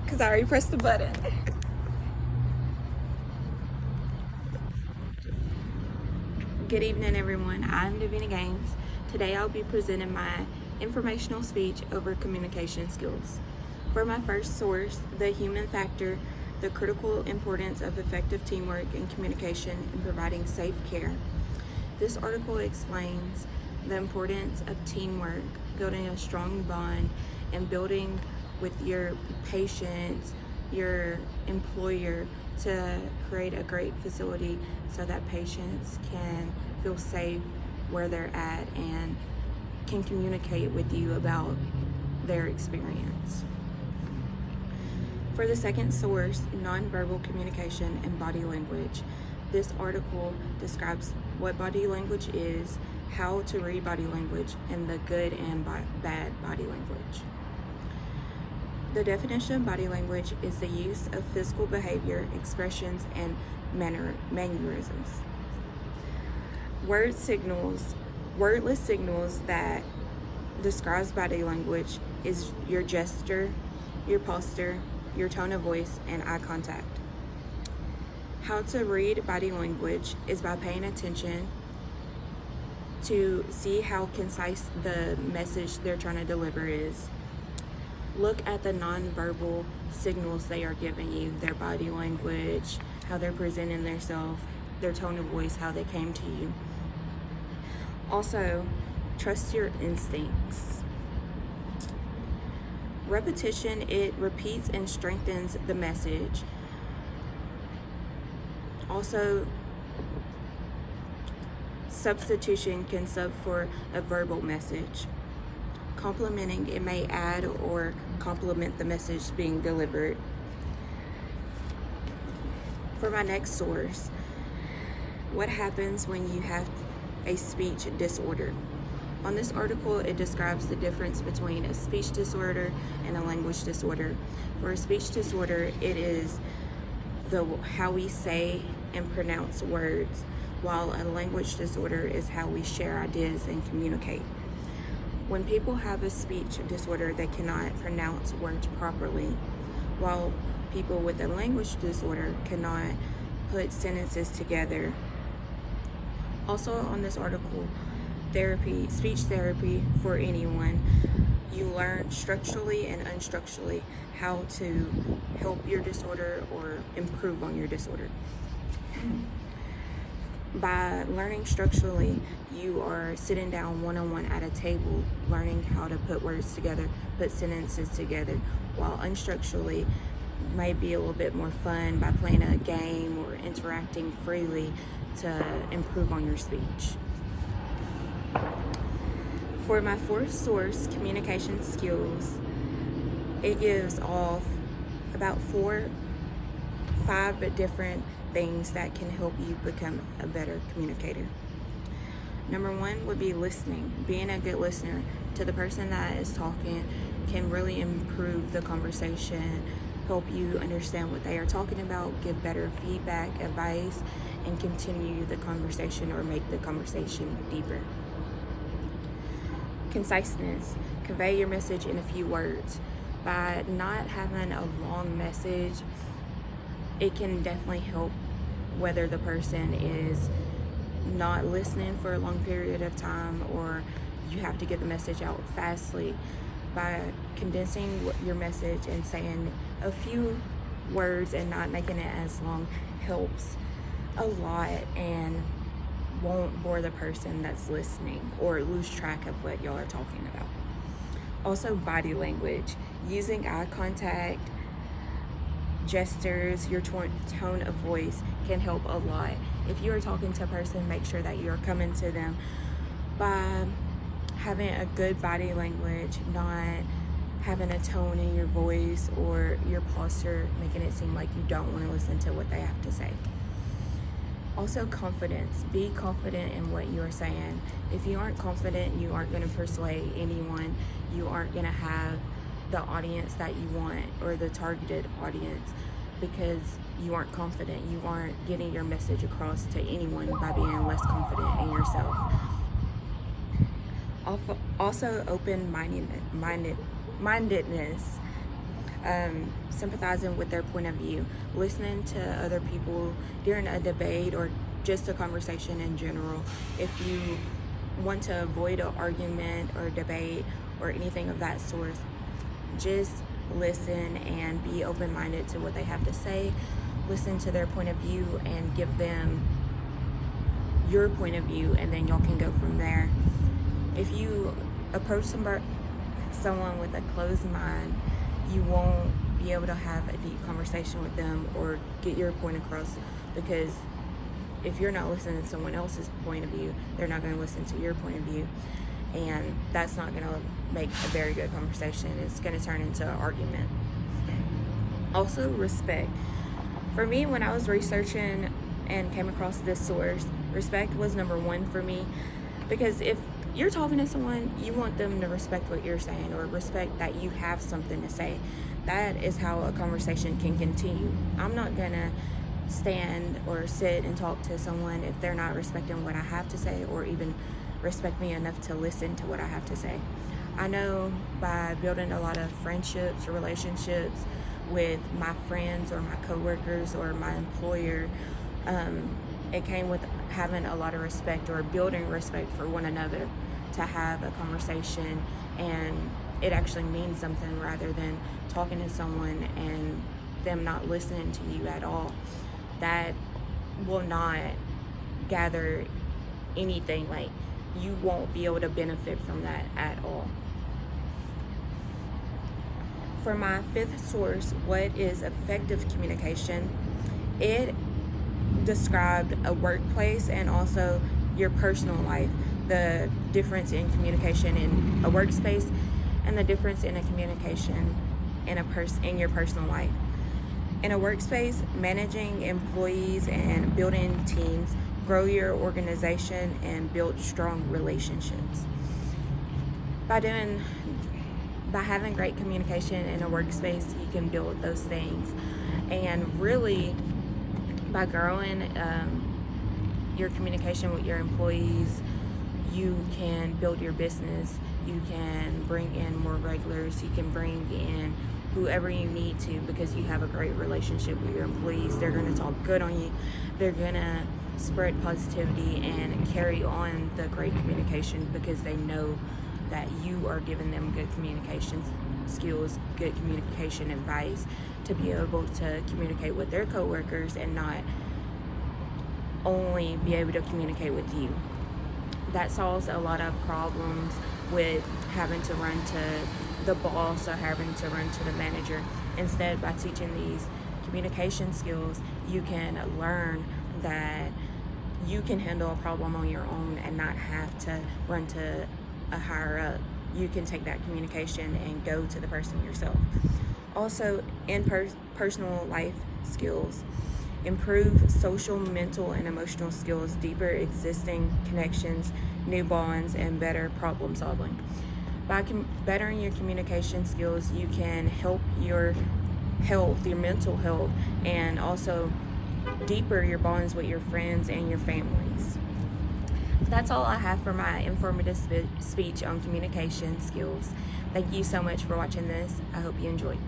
because I already pressed the button. Good evening, everyone. I'm Davina Gaines. Today I'll be presenting my informational speech over communication skills. For my first source, The Human Factor, the critical importance of effective teamwork and communication in providing safe care. This article explains the importance of teamwork, building a strong bond, and building with your patients, your employer, to create a great facility so that patients can feel safe where they're at and can communicate with you about their experience. For the second source, nonverbal communication and body language, this article describes what body language is, how to read body language, and the good and bad body language. The definition of body language is the use of physical behavior, expressions, and mannerisms. Wordless signals that describes body language is your gesture, your posture, your tone of voice, and eye contact. How to read body language is by paying attention to see how concise the message they're trying to deliver is. Look at the nonverbal signals they are giving you, their body language, how they're presenting themselves, their tone of voice, how they came to you. Also, trust your instincts. Repetition, it repeats and strengthens the message. Also, substitution can sub for a verbal message. Complimenting, it may add or complement the message being delivered. For my next source, what happens when you have a speech disorder? On this article, it describes the difference between a speech disorder and a language disorder. For a speech disorder, it is how we say and pronounce words, while a language disorder is how we share ideas and communicate. When people have a speech disorder, they cannot pronounce words properly, while people with a language disorder cannot put sentences together. Also on this article, speech therapy for anyone. You learn structurally and unstructurally how to help your disorder or improve on your disorder. By learning structurally, you are sitting down one-on-one at a table, learning how to put words together, put sentences together, while unstructurally may be a little bit more fun by playing a game or interacting freely to improve on your speech. For my fourth source, communication skills, it gives off about 5 different things that can help you become a better communicator. Number 1 would be listening. Being a good listener to the person that is talking can really improve the conversation, help you understand what they are talking about, give better feedback, advice, and continue the conversation or make the conversation deeper. Conciseness. Convey your message in a few words. By not having a long message, it can definitely help whether the person is not listening for a long period of time or you have to get the message out fastly. By condensing your message and saying a few words and not making it as long helps a lot and won't bore the person that's listening or lose track of what y'all are talking about. Also, body language. Using eye contact, gestures, your tone of voice can help a lot. If you are talking to a person, make sure that you're coming to them by having a good body language, not having a tone in your voice or your posture making it seem like you don't want to listen to what they have to say. Also, confidence. Be confident in what you are saying. If you aren't confident, you aren't going to persuade anyone. You aren't going to have the audience that you want or the targeted audience because you aren't confident. You aren't getting your message across to anyone by being less confident in yourself. Also, open-mindedness. sympathizing with their point of view, listening to other people during a debate or just a conversation in general. If you want to avoid an argument or debate or anything of that sort, just listen and be open-minded to what they have to say. Listen to their point of view and give them your point of view, and then y'all can go from there. If you approach someone with a closed mind, you won't be able to have a deep conversation with them or get your point across, because if you're not listening to someone else's point of view, they're not going to listen to your point of view, and that's not going to make a very good conversation. It's going to turn into an argument. Also, respect. For me, when I was researching and came across this source, respect was number one for me, because if you're talking to someone, you want them to respect what you're saying or respect that you have something to say. That is how a conversation can continue. I'm not gonna stand or sit and talk to someone if they're not respecting what I have to say or even respect me enough to listen to what I have to say. I know by building a lot of friendships or relationships with my friends or my coworkers or my employer, it came with having a lot of respect or building respect for one another to have a conversation, and it actually means something rather than talking to someone and them not listening to you at all. That will not gather anything. Like, you won't be able to benefit from that at all. For my fifth source, what is effective communication? It described a workplace and also your personal life, the difference in communication in a workspace and the difference in a communication in your personal life. In a workspace, managing employees and building teams, grow your organization and build strong relationships. By having great communication in a workspace, you can build those things, and really by growing your communication with your employees, you can build your business. You can bring in more regulars. You can bring in whoever you need to, because you have a great relationship with your employees. They're going to talk good on you. They're going to spread positivity and carry on the great communication because they know that you are giving them good communication skills, good communication advice to be able to communicate with their coworkers and not only be able to communicate with you. That solves a lot of problems with having to run to the boss or having to run to the manager. Instead, by teaching these communication skills, you can learn that you can handle a problem on your own and not have to run to a higher up. You can take that communication and go to the person yourself. Also, in personal life skills, improve social, mental, and emotional skills, deeper existing connections, new bonds, and better problem solving. By bettering your communication skills, you can help your health, your mental health, and also deeper your bonds with your friends and your families. That's all I have for my informative speech on communication skills. Thank you so much for watching this. I hope you enjoyed.